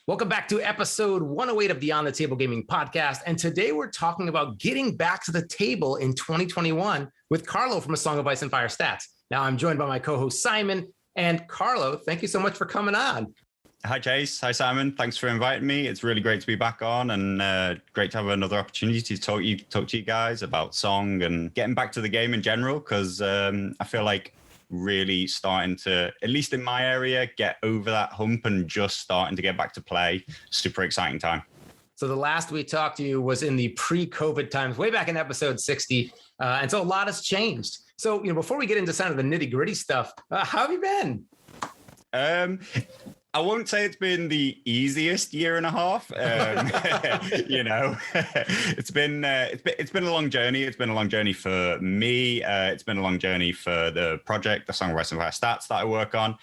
Welcome back to episode 108 of the On the Table Gaming Podcast. And today we're talking about getting back to the table in 2021 with Carlo from A Song of Ice and Fire Stats. Now I'm joined by my co-host Simon. And Carlo, thank you so much for coming on. Hi, Chase. Hi, Simon. Thanks for inviting me. It's really great to be back on and great to have another opportunity to talk to you guys about Song and getting back to the game in general, because I feel like really starting to, at least in my area, get over that hump and just starting to get back to play. Super exciting time. So the last we talked to you was in the pre-COVID times, way back in episode 60. And so a lot has changed. So, before we get into some of the nitty gritty stuff, how have you been? I won't say it's been the easiest year and a half. It's been a long journey. It's been a long journey for me. It's been a long journey for the project, the Song of Ice and Fire Stats that I work on.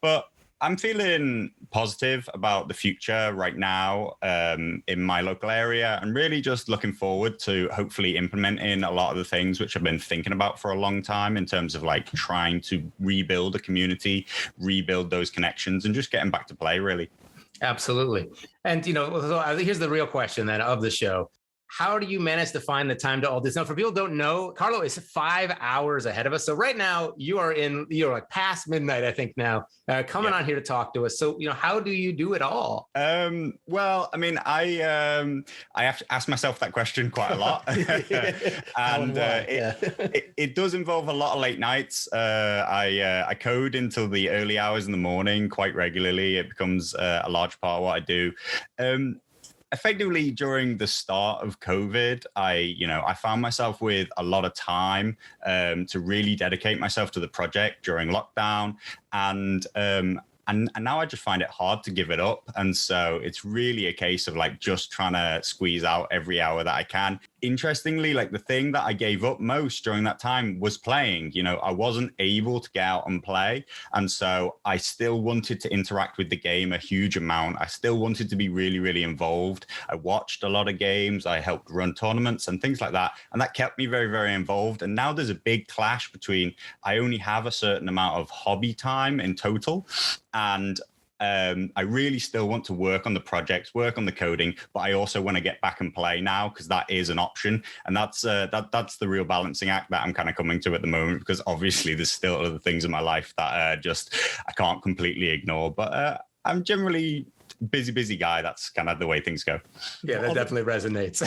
But I'm feeling positive about the future right now in my local area, and really just looking forward to hopefully implementing a lot of the things which I've been thinking about for a long time in terms of like trying to rebuild a community, rebuild those connections, and just getting back to play, really. Absolutely. And, so here's the real question then of the show. How do you manage to find the time to all this? Now, for people who don't know, Carlo is 5 hours ahead of us. So right now you're like past midnight, I think now, coming on here to talk to us. So, how do you do it all? Well, I mean, I have to ask myself that question quite a lot. And it does involve a lot of late nights. I code until the early hours in the morning quite regularly. It becomes a large part of what I do. Effectively, during the start of COVID, I found myself with a lot of time to really dedicate myself to the project during lockdown, and now I just find it hard to give it up. And so it's really a case of like just trying to squeeze out every hour that I can. Interestingly, like the thing that I gave up most during that time was playing. I wasn't able to get out and play. And so I still wanted to interact with the game a huge amount. I still wanted to be really, really involved. I watched a lot of games. I helped run tournaments and things like that. And that kept me very, very involved. And now there's a big clash between I only have a certain amount of hobby time in total, and I really still want to work on the projects, work on the coding, but I also want to get back and play now because that is an option. And that's the real balancing act that I'm kind of coming to at the moment, because obviously there's still other things in my life that I can't completely ignore. But I'm generally busy guy. That's kind of the way things go. Yeah, that definitely resonates.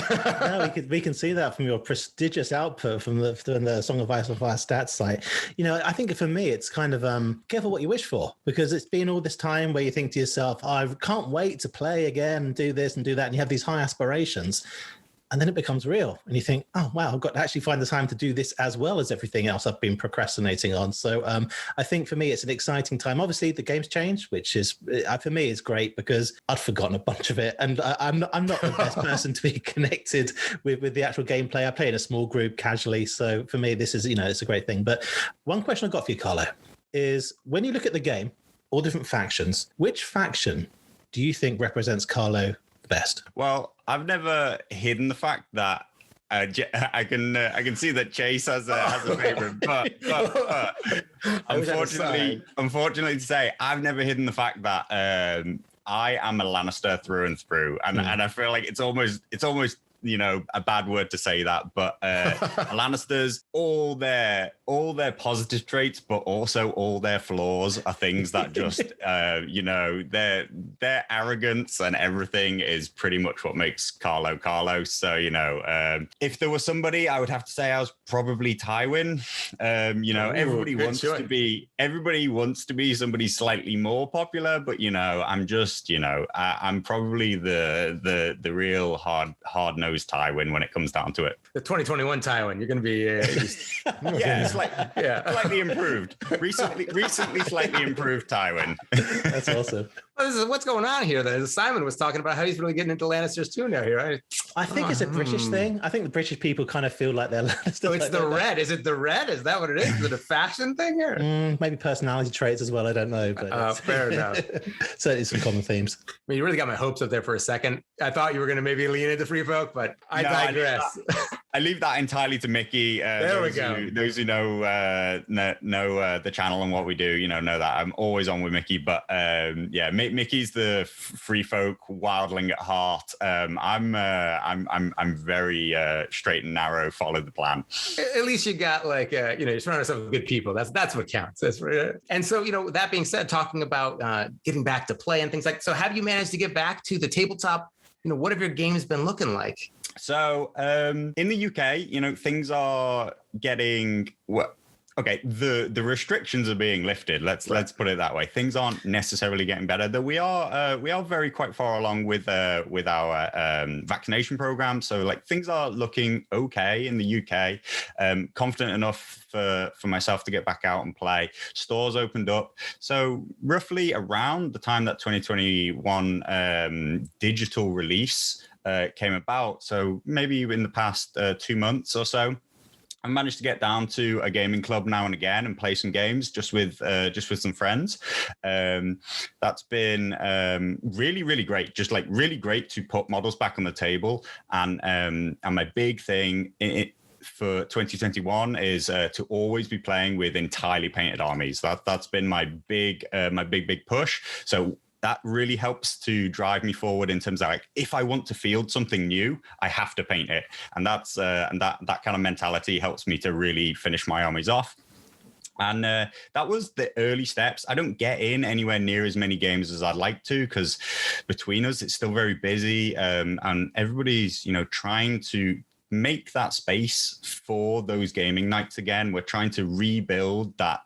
We can see that from your prestigious output from the Song of Ice and Fire Stats site. I think for me, it's kind of careful what you wish for, because it's been all this time where you think to yourself, I can't wait to play again and do this and do that. And you have these high aspirations. And then it becomes real and you think, oh, wow, I've got to actually find the time to do this as well as everything else I've been procrastinating on. So I think for me, it's an exciting time. Obviously, the game's changed, which is, for me, is great because I'd forgotten a bunch of it. And I'm not the best person to be connected with the actual gameplay. I play in a small group casually. So for me, this is, it's a great thing. But one question I've got for you, Carlo, is when you look at the game, all different factions, which faction do you think represents Carlo best? Well, I've never hidden the fact that I can see that Chase has a favorite, but unfortunately to say, I've never hidden the fact that I am a Lannister through and through, and I feel like it's almost a bad word to say that, but Lannisters, all their positive traits, but also all their flaws are things that just, their arrogance and everything is pretty much what makes Carlo Carlo. So, if there was somebody, I would have to say I was probably Tywin. Everybody wants to be somebody slightly more popular, but I'm just, I'm probably the real hard-nosed Tywin when it comes down to it. The 2021 Tywin, you're going to be slightly improved. Recently slightly improved Tywin. That's awesome. Well, this is what's going on here. Then Simon was talking about how he's really getting into Lannisters too now. Here, right? I think it's a British thing. I think the British people kind of feel like they're Lannisters. So it's the red. Is it the red? Is that what it is? Is it a fashion thing here? Maybe personality traits as well. I don't know. But fair enough. Certainly some common themes. I mean, you really got my hopes up there for a second. I thought you were going to maybe lean into Free Folk, but I digress. I leave that entirely to Mickey. There we go. Those who know the channel and what we do, know that I'm always on with Mickey. But yeah, Mickey's the free folk wildling at heart. I'm very straight and narrow. Follow the plan. At least you got like you surround yourself with good people. That's what counts. That's right. And so that being said, talking about getting back to play and things like. So have you managed to get back to the tabletop? What have your games been looking like? So in the UK, things are getting okay. The restrictions are being lifted. Let's put it that way. Things aren't necessarily getting better. Though we are very quite far along with our vaccination program. So like things are looking okay in the UK. Confident enough for myself to get back out and play. Stores opened up. So roughly around the time that 2021 digital release came about. So maybe in the past 2 months or so, I managed to get down to a gaming club now and again and play some games just with some friends. That's been really, really great. Just like really great to put models back on the table. And my big thing for 2021 is to always be playing with entirely painted armies. That's been my big push. So that really helps to drive me forward in terms of like, if I want to field something new, I have to paint it. And that's that kind of mentality helps me to really finish my armies off. And that was the early steps. I don't get in anywhere near as many games as I'd like to, because between us, it's still very busy. And everybody's, trying to make that space for those gaming nights again. We're trying to rebuild that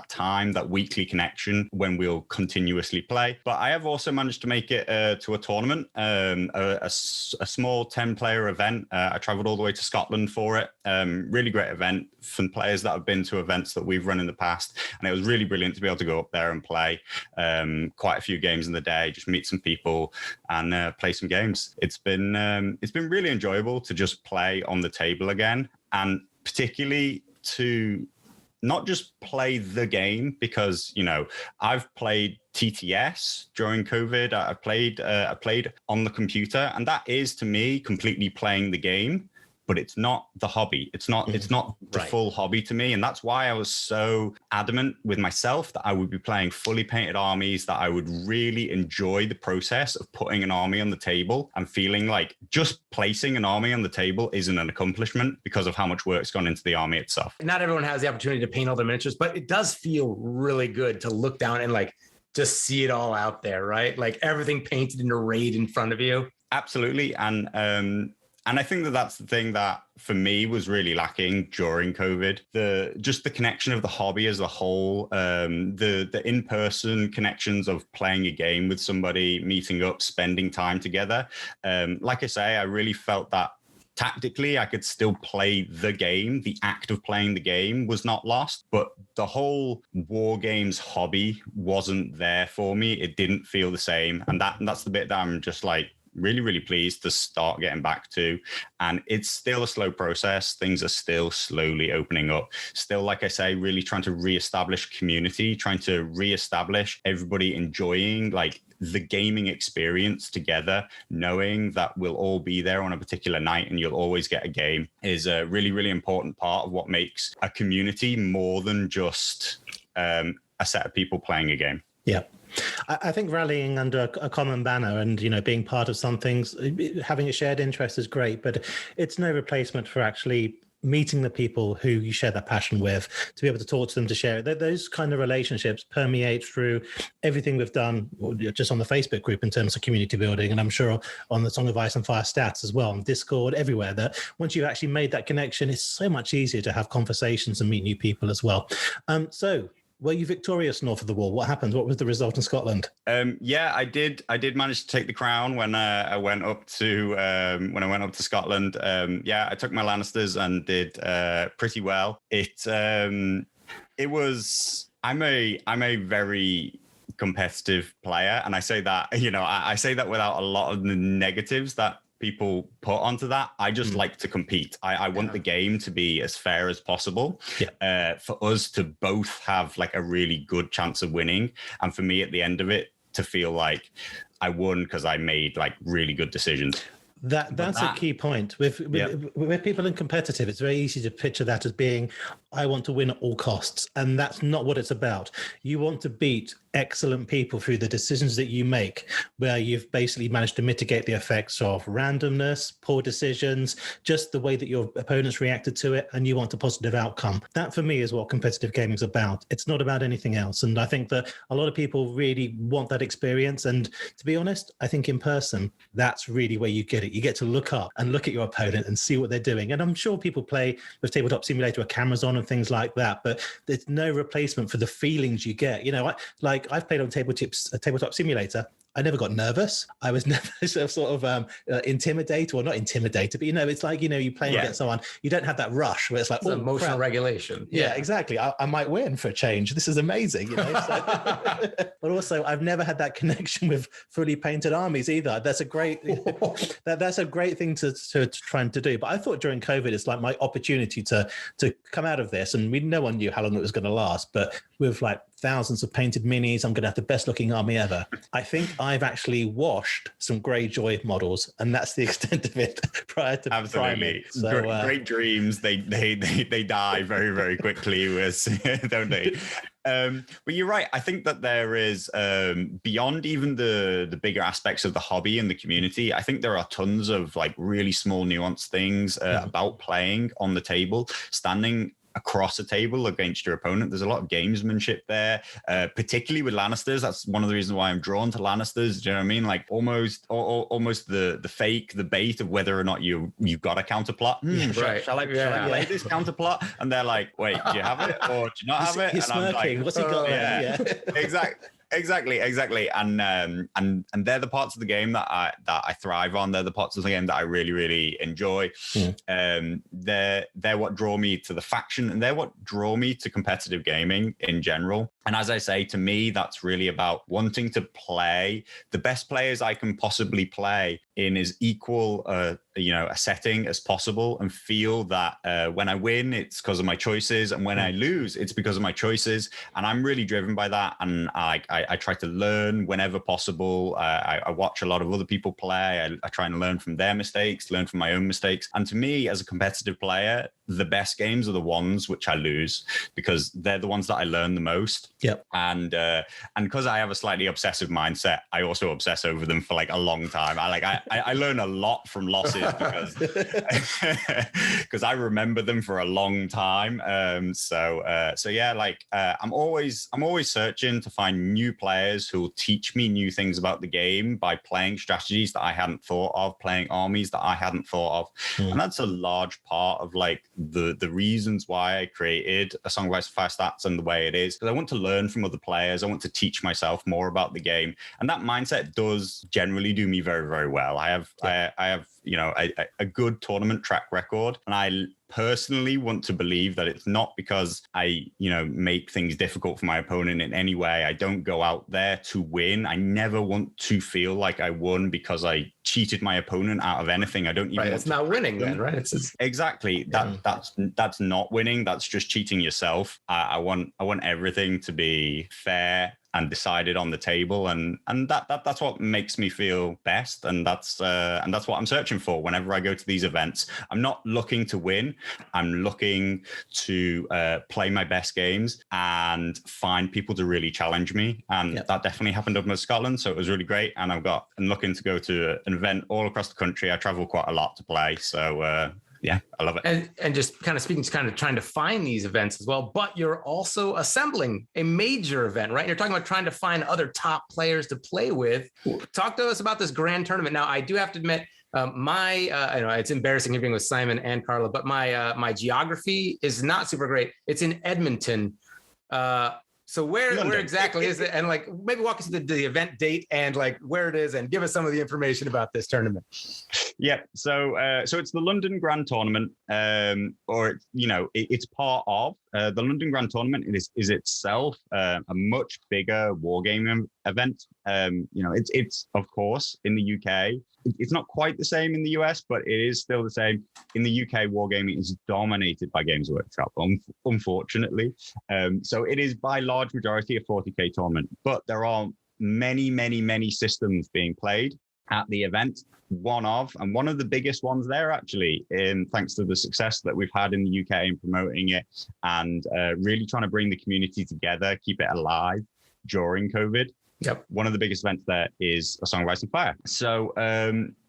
time, that weekly connection when we'll continuously play. But I have also managed to make it to a tournament, a small 10-player event. I traveled all the way to Scotland for it. Really great event from players that have been to events that we've run in the past. And it was really brilliant to be able to go up there and play quite a few games in the day, just meet some people and play some games. It's been really enjoyable to just play on the table again, and particularly to not just play the game, because I've played TTS during COVID. I played on the computer, and that is to me completely playing the game. But it's not the hobby. It's not the full hobby to me. And that's why I was so adamant with myself that I would be playing fully painted armies, that I would really enjoy the process of putting an army on the table and feeling like just placing an army on the table isn't an accomplishment because of how much work's gone into the army itself. Not everyone has the opportunity to paint all their miniatures, but it does feel really good to look down and like just see it all out there, right? Like everything painted and arrayed in front of you. Absolutely. And I think that's the thing that for me was really lacking during COVID. The connection of the hobby as a whole, the in-person connections of playing a game with somebody, meeting up, spending time together. Like I say, I really felt that tactically I could still play the game. The act of playing the game was not lost, but the whole war games hobby wasn't there for me. It didn't feel the same. And that's the bit that I'm just like, really, really pleased to start getting back to. And it's still a slow process. Things are still slowly opening up. Still, like I say, really trying to reestablish community, trying to reestablish everybody enjoying like the gaming experience together, knowing that we'll all be there on a particular night and you'll always get a game is a really, really important part of what makes a community more than just a set of people playing a game. Yeah. I think rallying under a common banner and, being part of some things, having a shared interest is great, but it's no replacement for actually meeting the people who you share that passion with, to be able to talk to them, to share it. Those kind of relationships permeate through everything we've done just on the Facebook group in terms of community building. And I'm sure on the Song of Ice and Fire stats as well, on Discord, everywhere, that once you've actually made that connection, it's so much easier to have conversations and meet new people as well. So were you victorious north of the wall? What happened? What was the result in Scotland? Yeah, I did manage to take the crown when I went up to Scotland. Yeah, I took my Lannisters and did pretty well. It was. I'm a very competitive player, and I say that I say that without a lot of the negatives that people put onto that. I just like to compete. I want the game to be as fair as possible, for us to both have like a really good chance of winning, and for me at the end of it to feel like I won because I made like really good decisions. That's a key point. With people in competitive, it's very easy to picture that as being, I want to win at all costs. And that's not what it's about. You want to beat excellent people through the decisions that you make, where you've basically managed to mitigate the effects of randomness, poor decisions, just the way that your opponents reacted to it, and you want a positive outcome. That, for me, is what competitive gaming is about. It's not about anything else. And I think that a lot of people really want that experience. And to be honest, I think in person, that's really where you get it. You get to look up and look at your opponent and see what they're doing. And I'm sure people play with Tabletop Simulator with cameras on and things like that, but there's no replacement for the feelings you get. You know, I've played on Tabletop Simulator. I never got nervous. I was never sort of intimidated, or not intimidated, but, you know, it's like, you know, you play against someone, you don't have that rush where it's like, emotional regulation. Yeah, exactly. I might win for a change. This is amazing, you know. So, but also, I've never had that connection with fully painted armies either. That's a great that's a great thing to try to do. But I thought during COVID, it's like my opportunity to come out of this, and no one knew how long it was going to last. But with like thousands of painted minis, I'm going to have the best looking army ever. I think I've actually washed some Greyjoy models, and that's the extent of it prior to absolutely. So, great dreams. They die very, very quickly, don't they? But you're right. I think that there is, beyond even the bigger aspects of the hobby and the community, I think there are tons of like really small nuanced things about playing on the table, standing across a table against your opponent. There's a lot of gamesmanship there, particularly with Lannisters. That's one of the reasons why I'm drawn to Lannisters. Do you know what I mean? Like almost the fake, the bait of whether or not you've got a counterplot. Shall I play this counterplot? And they're like, wait, do you have it or do you not have it? He's smirking. Like, what's he got? Exactly. And they're the parts of the game that I thrive on. They're the parts of the game that I really, really enjoy. They're what draw me to the faction, and they're what draw me to competitive gaming in general. And as I say, to me, that's really about wanting to play the best players I can possibly play in as equal a setting as possible, and feel that when I win, it's because of my choices, and when I lose, it's because of my choices. And I'm really driven by that. And I try to learn whenever possible. I watch a lot of other people play. I try and learn from their mistakes, learn from my own mistakes. And to me, as a competitive player, the best games are the ones which I lose, because they're the ones that I learn the most. Yep. And because I have a slightly obsessive mindset, I also obsess over them for like a long time. I learn a lot from losses because I remember them for a long time. I'm always searching to find new players who will teach me new things about the game by playing strategies that I hadn't thought of, playing armies that I hadn't thought of. And that's a large part of like the reasons why I created A Song of Ice and Fire Stats and the way it is, because I want to learn from other players. I want to teach myself more about the game, and that mindset does generally do me very, very well. I have a good tournament track record, and I personally want to believe that it's not because I make things difficult for my opponent in any way. I don't go out there to win. I never want to feel like I won because I cheated my opponent out of anything. I don't even. Right, it's not winning then, right? It's exactly that's not winning. That's just cheating yourself. I want everything to be fair and decided on the table, and that's what makes me feel best, and that's what I'm searching for whenever I go to these events. I'm not looking to win. I'm looking to play my best games and find people to really challenge me, and that definitely happened up in Scotland, so it was really great. And I'm looking to go to an event all across the country. I travel quite a lot to play, so yeah, I love it. And just kind of speaking to kind of trying to find these events as well, but you're also assembling a major event, right? You're talking about trying to find other top players to play with. Talk to us about this grand tournament. Now, I do have to admit, I know it's embarrassing here being with Simon and Carlo, but my geography is not super great. It's in Edmonton. So where exactly is it? And like maybe walk us through the event date and like where it is, and give us some of the information about this tournament. Yeah, so it's the London Grand Tournament, it's part of the London Grand Tournament. Is itself a much bigger wargaming event. It's of course in the UK. It's not quite the same in the US, but it is still the same. In the UK, wargaming is dominated by Games Workshop, unfortunately. So it is by large majority a 40k tournament, but there are many, many, many systems being played. at the event. One of the biggest ones there, actually, thanks to the success that we've had in the UK in promoting it and really trying to bring the community together, keep it alive during COVID. Yep. One of the biggest events there is A Song of Ice and Fire. So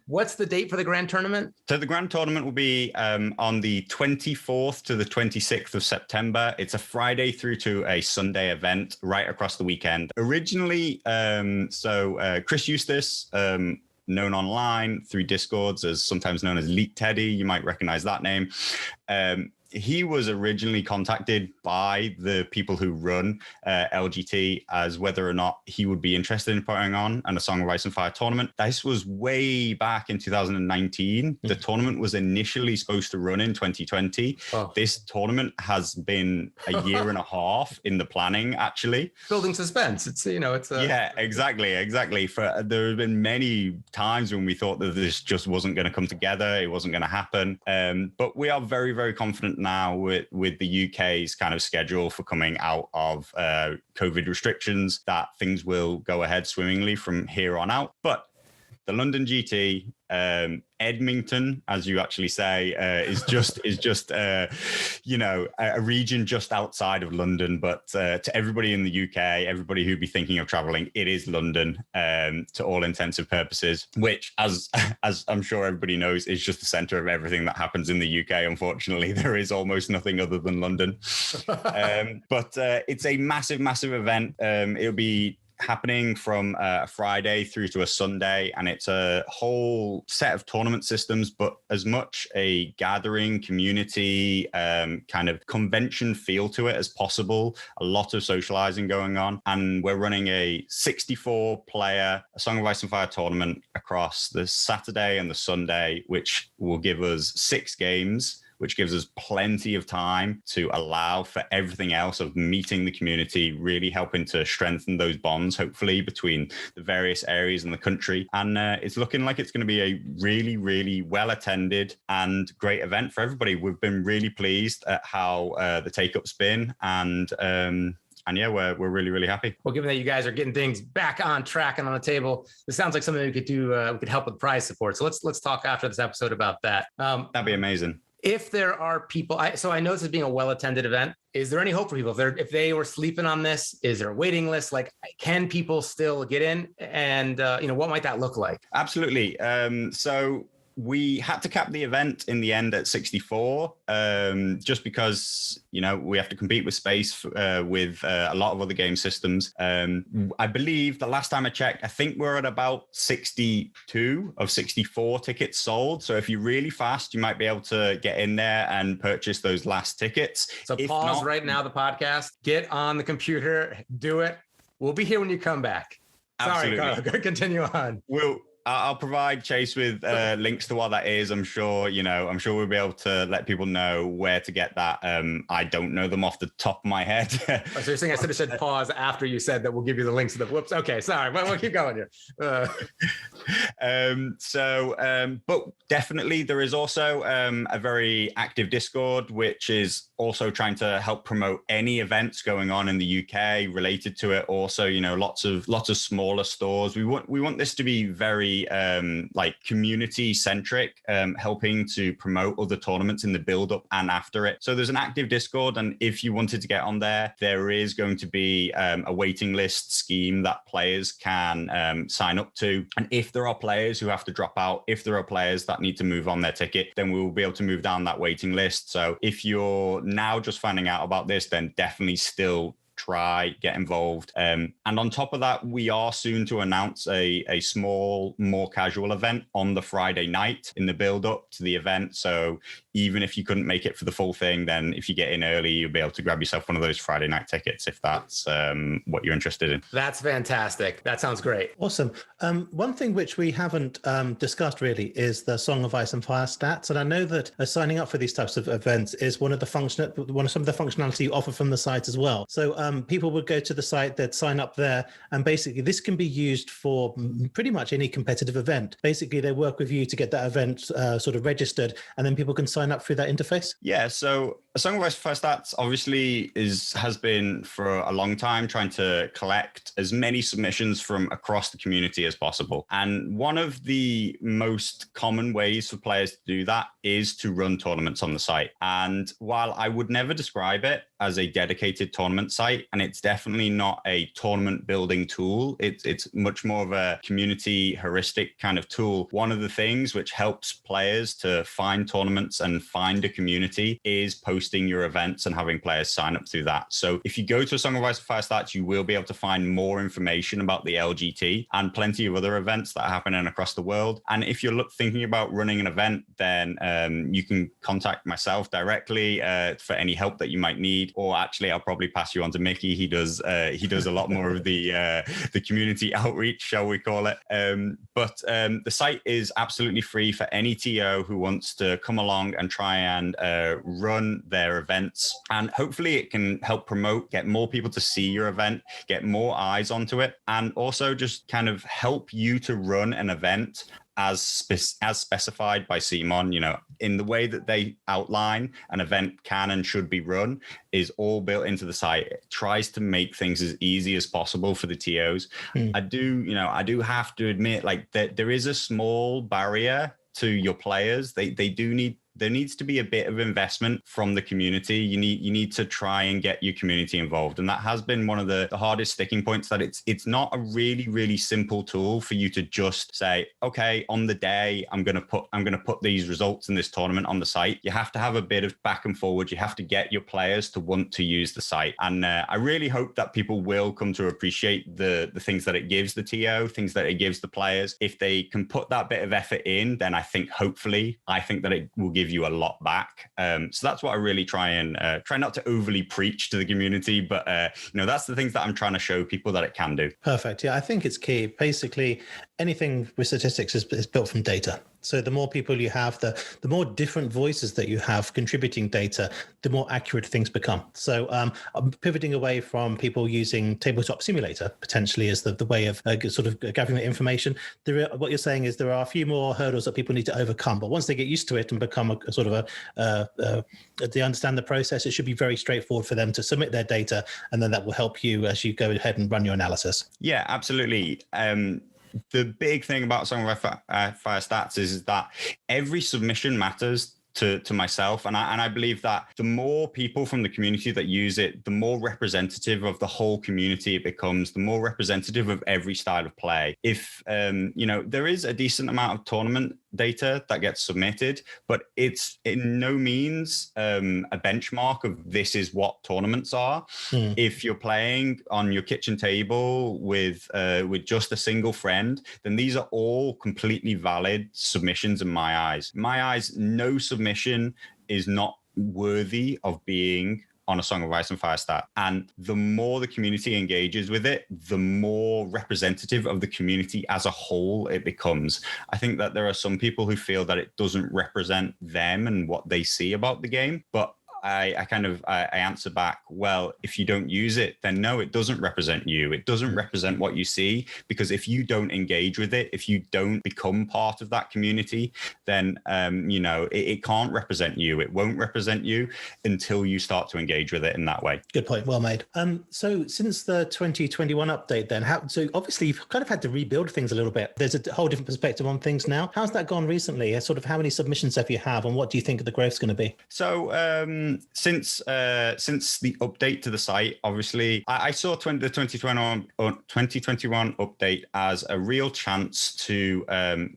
what's the date for the grand tournament? So the grand tournament will be on the 24th to the 26th of September. It's a Friday through to a Sunday event right across the weekend. Originally, Chris Eustace, known online through Discords as sometimes known as Leak Teddy, you might recognize that name. He was originally contacted by the people who run LGT as whether or not he would be interested in putting on a Song of Ice and Fire tournament. This was way back in 2019. The tournament was initially supposed to run in 2020. Oh. This tournament has been a year and a half in the planning, actually. Building suspense. Yeah, exactly. There have been many times when we thought that this just wasn't going to come together. It wasn't going to happen. But we are very, very confident now with the UK's kind of schedule for coming out of COVID restrictions that things will go ahead swimmingly from here on out. But the London GT, Edmonton, as you actually say, is just a region just outside of London. But to everybody in the UK, everybody who'd be thinking of traveling, it is London to all intents and purposes, which, as I'm sure everybody knows, is just the center of everything that happens in the UK. Unfortunately, there is almost nothing other than London. But it's a massive, massive event. It'll be happening from a Friday through to a Sunday, and it's a whole set of tournament systems, but as much a gathering community kind of convention feel to it as possible. A lot of socializing going on, and we're running a 64 player A Song of Ice and Fire tournament across the Saturday and the Sunday, which will give us 6 games, which gives us plenty of time to allow for everything else of meeting the community, really helping to strengthen those bonds, hopefully, between the various areas in the country. And it's looking like it's going to be a really, really well-attended and great event for everybody. We've been really pleased at how the take-up's been, and yeah, we're really, really happy. Well, given that you guys are getting things back on track and on the table, this sounds like something we could do. We could help with prize support. So let's talk after this episode about that. That'd be amazing. If there are people, so I know this is being a well-attended event. Is there any hope for people? If they were sleeping on this, is there a waiting list? Like, can people still get in? And what might that look like? Absolutely. So we had to cap the event in the end at 64, just because, we have to compete with space with a lot of other game systems. I believe the last time I checked, I think we're at about 62 of 64 tickets sold. So if you're really fast, you might be able to get in there and purchase those last tickets. So pause right now, the podcast, get on the computer, do it. We'll be here when you come back. Absolutely. Sorry, Carlo, continue on. I'll provide Chase with links to what that is. I'm sure we'll be able to let people know where to get that. I don't know them off the top of my head. So you're saying I should have said pause after you said that we'll give you the links to the whoops. Okay, sorry, but we'll keep going here. But definitely there is also a very active Discord, which is also trying to help promote any events going on in the UK related to it. Also, lots of smaller stores. We want this to be very community centric, helping to promote other tournaments in the build up and after it. So there's an active Discord, and if you wanted to get on there is going to be a waiting list scheme that players can sign up to. And if there are players who have to drop out, if there are players that need to move on their ticket, then we will be able to move down that waiting list. So if you're now just finding out about this, then definitely still get involved. And on top of that, we are soon to announce a small, more casual event on the Friday night in the build up to the event. So even if you couldn't make it for the full thing, then if you get in early, you'll be able to grab yourself one of those Friday night tickets if that's what you're interested in. That's fantastic. That sounds great. Awesome. One thing which we haven't discussed really is the Song of Ice and Fire stats. And I know that signing up for these types of events is some of the functionality you offer from the site as well. So people would go to the site, they'd sign up there, and basically this can be used for pretty much any competitive event. Basically, they work with you to get that event sort of registered, and then people can sign up through that interface? Yeah, so A Song of Ice and Fire Stats obviously has been for a long time trying to collect as many submissions from across the community as possible. And one of the most common ways for players to do that is to run tournaments on the site. And while I would never describe it as a dedicated tournament site, and it's definitely not a tournament building tool, it's much more of a community heuristic kind of tool. One of the things which helps players to find tournaments and find a community is posting your events and having players sign up through that. So if you go to a Song of Ice and Fire Stats, you will be able to find more information about the LGT and plenty of other events that are happening across the world. And if you're thinking about running an event, then you can contact myself directly for any help that you might need. Or actually, I'll probably pass you on to Mickey. He does a lot more of the community outreach, shall we call it. But the site is absolutely free for any TO who wants to come along and try and run their events. And hopefully it can help promote, get more people to see your event, get more eyes onto it, and also just kind of help you to run an event as specified by CMon. You know, in the way that they outline an event can and should be run is all built into the site. It tries to make things as easy as possible for the TOs. I do have to admit, like, that there is a small barrier to your players. There needs to be a bit of investment from the community. You need to try and get your community involved. And that has been one of the hardest sticking points, that it's not a really, really simple tool for you to just say, okay, on the day, I'm going to put these results in this tournament on the site. You have to have a bit of back and forward. You have to get your players to want to use the site. And I really hope that people will come to appreciate the things that it gives the TO, things that it gives the players. If they can put that bit of effort in, then I think that it will give you a lot back. So that's what I really try not to overly preach to the community, but that's the things that I'm trying to show people that it can do. Perfect. Yeah, I think it's key. Basically, anything with statistics is built from data. So the more people you have, the more different voices that you have contributing data, the more accurate things become. So I'm pivoting away from people using Tabletop Simulator potentially as the way of sort of gathering the information. What you're saying is there are a few more hurdles that people need to overcome, but once they get used to it and become a sort of they understand the process, it should be very straightforward for them to submit their data, and then that will help you as you go ahead and run your analysis. Yeah, absolutely. The big thing about Song of Fire Stats is that every submission matters to myself. And I believe that the more people from the community that use it, the more representative of the whole community it becomes, the more representative of every style of play. If, there is a decent amount of tournament data that gets submitted, but it's in no means a benchmark of this is what tournaments are. If you're playing on your kitchen table with just a single friend, then these are all completely valid submissions in my eyes. In my eyes, no submission is not worthy of being on a Song of Ice and Fire stat. And the more the community engages with it, the more representative of the community as a whole it becomes. I think that there are some people who feel that it doesn't represent them and what they see about the game, but I answer back, well, if you don't use it, then no, it doesn't represent you. It doesn't represent what you see, because if you don't engage with it, if you don't become part of that community, then, it can't represent you. It won't represent you until you start to engage with it in that way. Good point. Well made. So since the 2021 update then, so obviously you've kind of had to rebuild things a little bit. There's a whole different perspective on things now. How's that gone recently? Sort of how many submissions have you had, and what do you think the growth's going to be? So, since the update to the site, obviously, I saw the 2021 update as a real chance to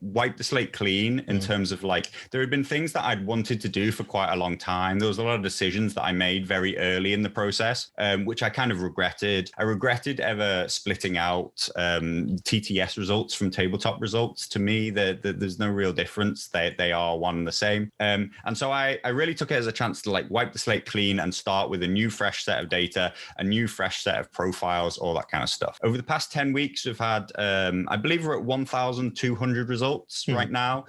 wipe the slate clean in terms of, like, there had been things that I'd wanted to do for quite a long time. There was a lot of decisions that I made very early in the process, which I kind of regretted. I regretted ever splitting out TTS results from tabletop results. To me, there's no real difference. They are one and the same. And so I really took it as a chance to, like, wipe the slate clean and start with a new fresh set of data, a new fresh set of profiles, all that kind of stuff. Over the past 10 weeks, we've had, I believe we're at 1,200 results right now,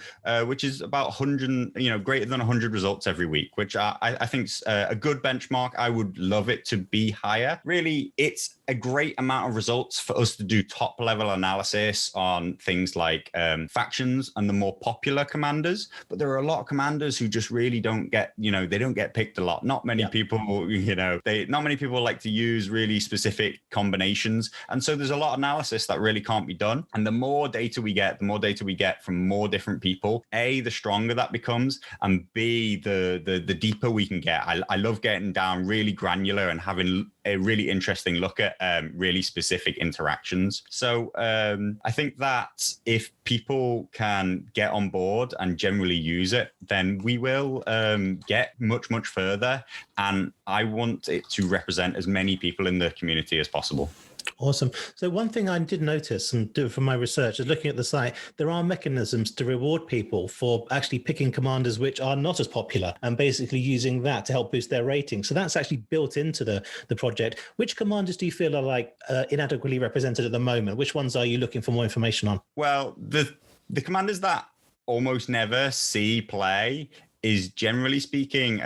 which is about 100, greater than 100 results every week, which I think is a good benchmark. I would love it to be higher. Really, it's a great amount of results for us to do top level analysis on things like factions and the more popular commanders. But there are a lot of commanders who just really don't get, they don't get picked a lot. Not many people, not many people like to use really specific combinations. And so there's a lot of analysis that really can't be done. And the more data we get from more different people, A, the stronger that becomes, and B, the deeper we can get. I love getting down really granular and having a really interesting look at really specific interactions. So I think that if people can get on board and generally use it, then we will get much, much further. And I want it to represent as many people in the community as possible. Awesome. So one thing I did notice and do from my research is looking at the site, there are mechanisms to reward people for actually picking commanders which are not as popular and basically using that to help boost their rating. So that's actually built into the project. Which commanders do you feel are inadequately represented at the moment? Which ones are you looking for more information on? Well, the commanders that almost never see play is, generally speaking,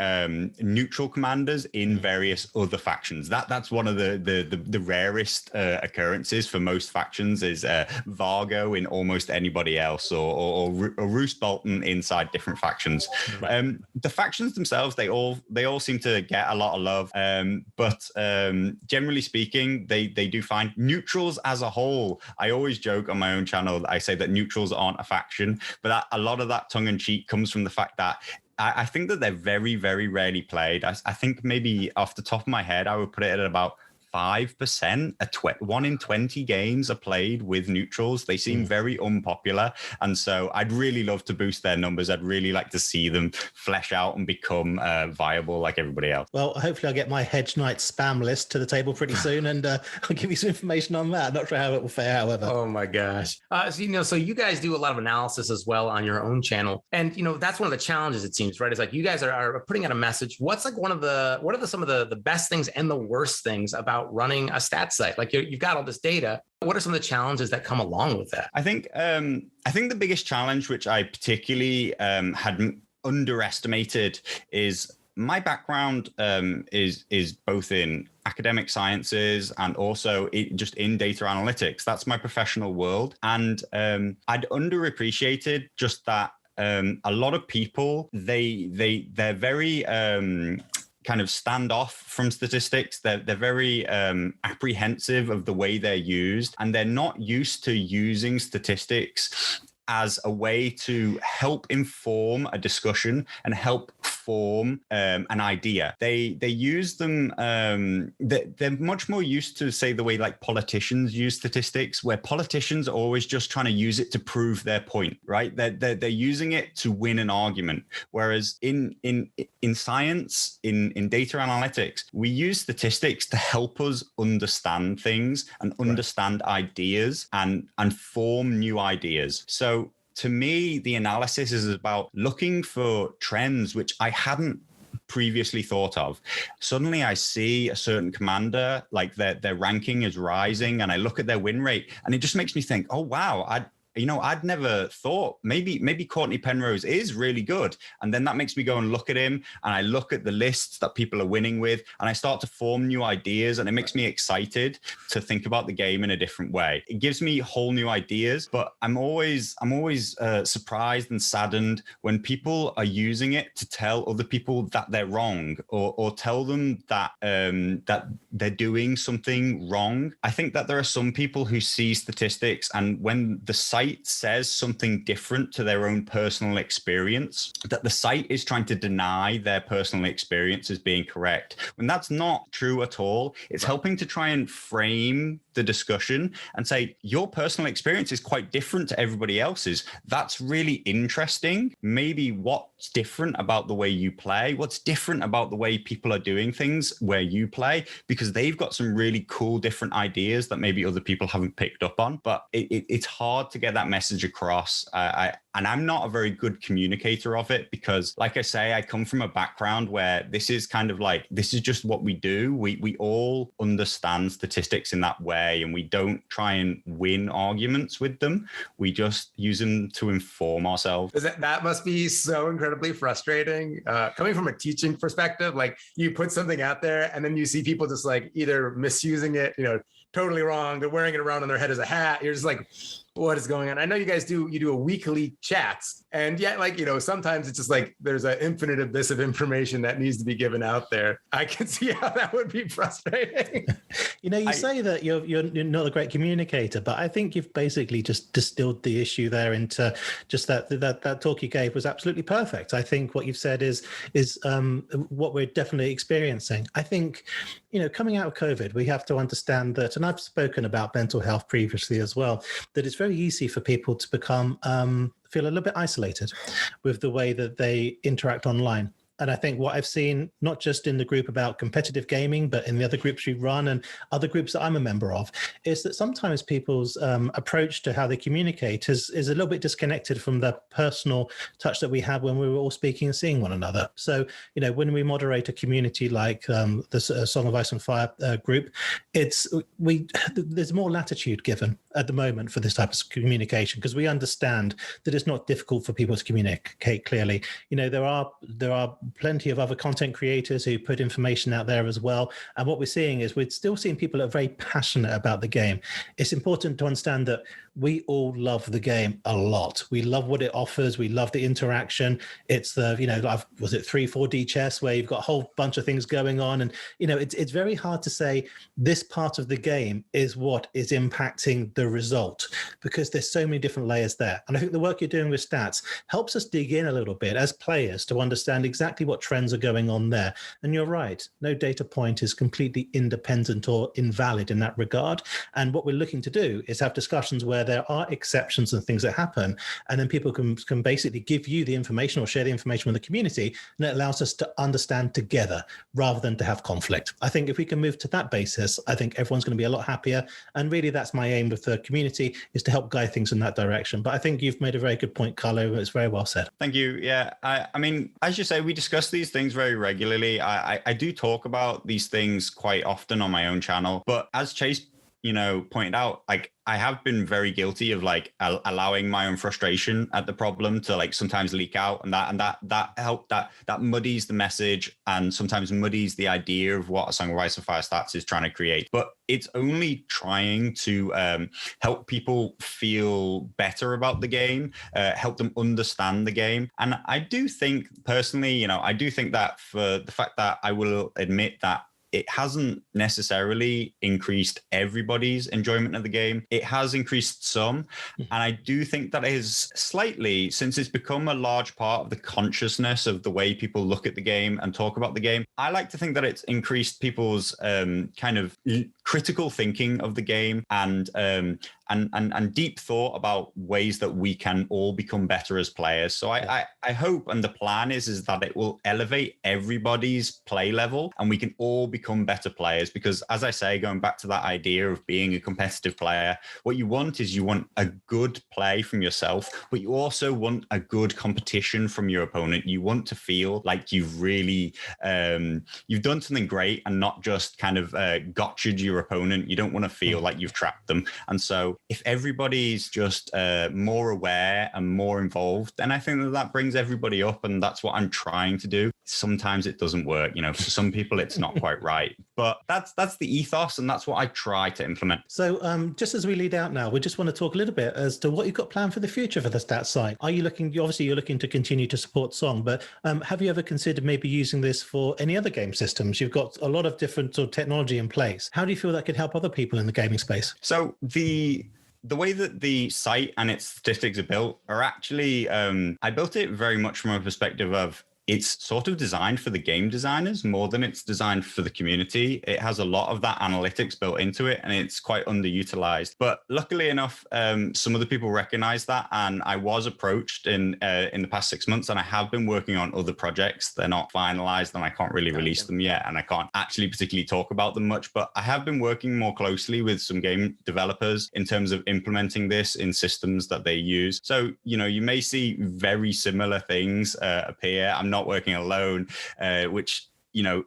neutral commanders in various other factions. That's one of the rarest occurrences for most factions, is Vargo in almost anybody else, or Roose Bolton inside different factions. Right. The factions themselves, they all seem to get a lot of love, but generally speaking, they do find neutrals as a whole. I always joke on my own channel that I say that neutrals aren't a faction, but a lot of that tongue in cheek comes from the fact that I think that they're very, very rarely played. I think maybe off the top of my head, I would put it at about 5%. 1 in 20 games are played with neutrals. They seem very unpopular. And so I'd really love to boost their numbers. I'd really like to see them flesh out and become viable like everybody else. Well, hopefully I'll get my Hedge Knight spam list to the table pretty soon, and I'll give you some information on that. Not sure how it will fare, however. Oh my gosh. So you guys do a lot of analysis as well on your own channel. And, that's one of the challenges, it seems, right? It's like you guys are putting out a message. What's like some of the best things and the worst things about running a stat site? Like you've got all this data. What are some of the challenges that come along with that? I think the biggest challenge, which I particularly had underestimated, is my background is both in academic sciences and also just in data analytics. That's my professional world. And I'd underappreciated just that a lot of people, they're very kind of stand off from statistics. They're very apprehensive of the way they're used, and they're not used to using statistics as a way to help inform a discussion and help form an idea. They use them, they're much more used to, say, the way like politicians use statistics, where politicians are always just trying to use it to prove their point, right? They're using it to win an argument. Whereas in science, in data analytics, we use statistics to help us understand things and understand ideas and form new ideas. So to me, the analysis is about looking for trends which I hadn't previously thought of. Suddenly I see a certain commander, like their ranking is rising, and I look at their win rate, and it just makes me think, oh, wow, I'd never thought maybe Courtney Penrose is really good. And then that makes me go and look at him, and I look at the lists that people are winning with, and I start to form new ideas, and it makes me excited to think about the game in a different way. It gives me whole new ideas, but I'm always surprised and saddened when people are using it to tell other people that they're wrong, or tell them that that they're doing something wrong. I think that there are some people who see statistics, and when the site says something different to their own personal experience, that the site is trying to deny their personal experience as being correct, when that's not true at all. It's helping to try and frame the discussion and say, your personal experience is quite different to everybody else's. That's really interesting. Maybe what's different about the way you play, what's different about the way people are doing things where you play, because they've got some really cool different ideas that maybe other people haven't picked up on. But it's hard to get that message across. And I'm not a very good communicator of it, because, like I say, I come from a background where this is kind of like, this is just what we do. We all understand statistics in that way, and we don't try and win arguments with them. We just use them to inform ourselves. That must be so incredibly frustrating. Coming from a teaching perspective, like you put something out there and then you see people just like either misusing it, totally wrong. They're wearing it around on their head as a hat. You're just like, what is going on? I know you guys do a weekly chats, and yet, like, sometimes it's just like there's an infinite abyss of information that needs to be given out there. I can see how that would be frustrating. You say that you're not a great communicator, but I think you've basically just distilled the issue there into just that talk you gave was absolutely perfect. I think what you've said is what we're definitely experiencing. I think, coming out of COVID, we have to understand that, and I've spoken about mental health previously as well, that it's very easy for people to become feel a little bit isolated with the way that they interact online. And I think what I've seen, not just in the group about competitive gaming, but in the other groups we run and other groups that I'm a member of, is that sometimes people's approach to how they communicate is a little bit disconnected from the personal touch that we had when we were all speaking and seeing one another. So, when we moderate a community like the Song of Ice and Fire group, there's more latitude given at the moment for this type of communication, because we understand that it's not difficult for people to communicate clearly. There are plenty of other content creators who put information out there as well. And what we're seeing is we're still seeing people that are very passionate about the game. It's important to understand that we all love the game a lot. We love what it offers. We love the interaction. It's the, was it 3-4D chess where you've got a whole bunch of things going on. And, it's very hard to say this part of the game is what is impacting the result, because there's so many different layers there. And I think the work you're doing with stats helps us dig in a little bit as players to understand exactly what trends are going on there. And you're right, no data point is completely independent or invalid in that regard. And what we're looking to do is have discussions where there are exceptions and things that happen, and then people can basically give you the information or share the information with the community, and it allows us to understand together rather than to have conflict. I think if we can move to that basis, I think everyone's going to be a lot happier, and really that's my aim with the community, is to help guide things in that direction. But I think you've made a very good point, Carlo. It's very well said. Thank you. Yeah, I mean, as you say, we discuss these things very regularly. I do talk about these things quite often on my own channel, but as Chase pointed out, like, I have been very guilty of allowing my own frustration at the problem to sometimes leak out, and that muddies the message and sometimes muddies the idea of what A Song of Ice and Fire Stats is trying to create. But it's only trying to help people feel better about the game, help them understand the game. And I do think personally, I do think that for the fact that I will admit that it hasn't necessarily increased everybody's enjoyment of the game. It has increased some. And I do think that it is slightly, since it's become a large part of the consciousness of the way people look at the game and talk about the game, I like to think that it's increased people's kind of critical thinking of the game and deep thought about ways that we can all become better as players. So I hope, and the plan is that it will elevate everybody's play level and we can all become better players. Because as I say, going back to that idea of being a competitive player, what you want is you want a good play from yourself, but you also want a good competition from your opponent. You want to feel like you've really, you've done something great and not just kind of gotcha'd your opponent. You don't want to feel like you've trapped them. And so if everybody's just more aware and more involved, then I think that brings everybody up, and that's what I'm trying to do. Sometimes it doesn't work, for some people it's not quite right, but that's the ethos, and that's what I try to implement. So just as we lead out now, we just want to talk a little bit as to what you've got planned for the future for the stats side. Are you looking, obviously you're looking to continue to support Song, but have you ever considered maybe using this for any other game systems? You've got a lot of different sort of technology in place. How do you feel that could help other people in the gaming space? So the way that the site and its statistics are built are actually, I built it very much from a perspective of it's sort of designed for the game designers more than it's designed for the community. It has a lot of that analytics built into it, and it's quite underutilized. But luckily enough, some of the people recognize that, and I was approached in the past 6 months, and I have been working on other projects. They're not finalized, and I can't really release them yet, and I can't actually particularly talk about them much. But I have been working more closely with some game developers in terms of implementing this in systems that they use. So, you may see very similar things appear. I'm not working alone, which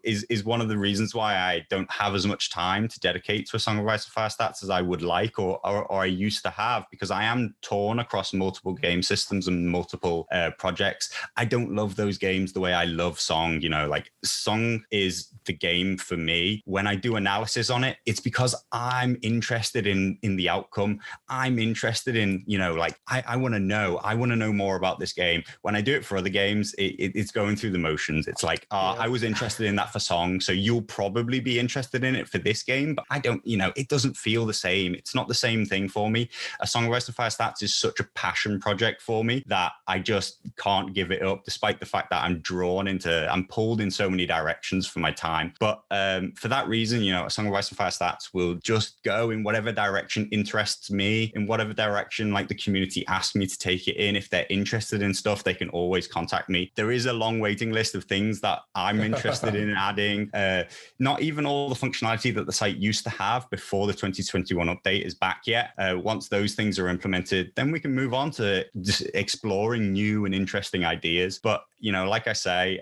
is one of the reasons why I don't have as much time to dedicate to A Song of Ice and Fire Stats as I would like or I used to have, because I am torn across multiple game systems and multiple projects. I don't love those games the way I love Song. Like Song is the game for me. When I do analysis on it, it's because I'm interested in the outcome. I'm interested in, I want to know more about this game. When I do it for other games, it's going through the motions. It's like, I was interested in that for Song, so you'll probably be interested in it for this game, but I don't, it doesn't feel the same. It's not the same thing for me. A Song of Ice and Fire Stats is such a passion project for me that I just can't give it up, despite the fact that I'm pulled in so many directions for my time. But for that reason, A Song of Ice and Fire Stats will just go in whatever direction interests me, in whatever direction like the community asks me to take it in. If they're interested in stuff, they can always contact me. There is a long waiting list of things that I'm interested in adding. Not even all the functionality that the site used to have before the 2021 update is back yet. Once those things are implemented, then we can move on to just exploring new and interesting ideas. But, like I say,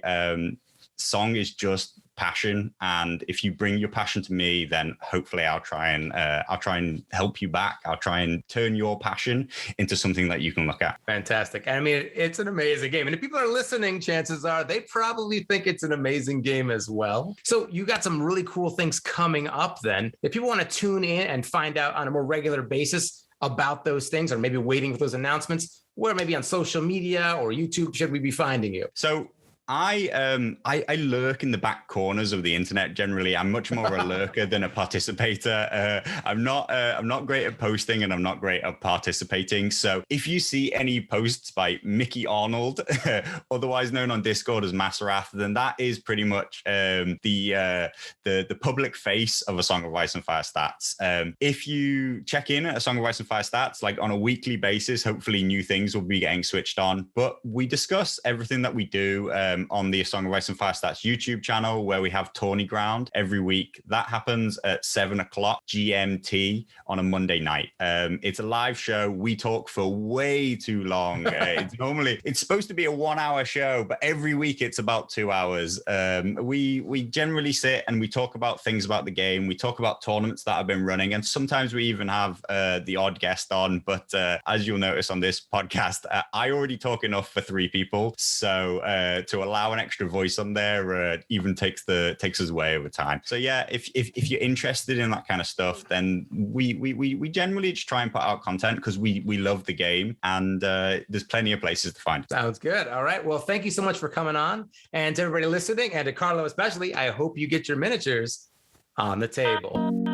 Song is just passion, and if you bring your passion to me, then hopefully I'll try and help you back. I'll try and turn your passion into something that you can look at. Fantastic. I mean, it's an amazing game, and if people are listening, chances are they probably think it's an amazing game as well. So you got some really cool things coming up then. If people want to tune in and find out on a more regular basis about those things, or maybe waiting for those announcements, where maybe on social media or YouTube should we be finding you? So I lurk in the back corners of the internet. Generally, I'm much more a lurker than a participator. I'm not great at posting, and I'm not great at participating. So if you see any posts by Mickey Arnold, otherwise known on Discord as Maserath, then that is pretty much the public face of A Song of Ice and Fire Stats. If you check in at A Song of Ice and Fire Stats, like on a weekly basis, hopefully new things will be getting switched on. But we discuss everything that we do on the A Song of Ice and Fire Stats YouTube channel, where we have Tourney Ground every week. That happens at 7:00 GMT on a Monday night. It's a live show. We talk for way too long. It's supposed to be a 1-hour show, but every week it's about 2 hours. We generally sit and we talk about things about the game. We talk about tournaments that have been running, and sometimes we even have the odd guest on. But as you'll notice on this podcast, I already talk enough for 3 people. So to allow an extra voice on there even takes us way over time. So yeah, if you're interested in that kind of stuff, then we generally just try and put out content because we love the game, and there's plenty of places to find. Sounds good. All right. Well, thank you so much for coming on, and to everybody listening, and to Carlo especially, I hope you get your miniatures on the table.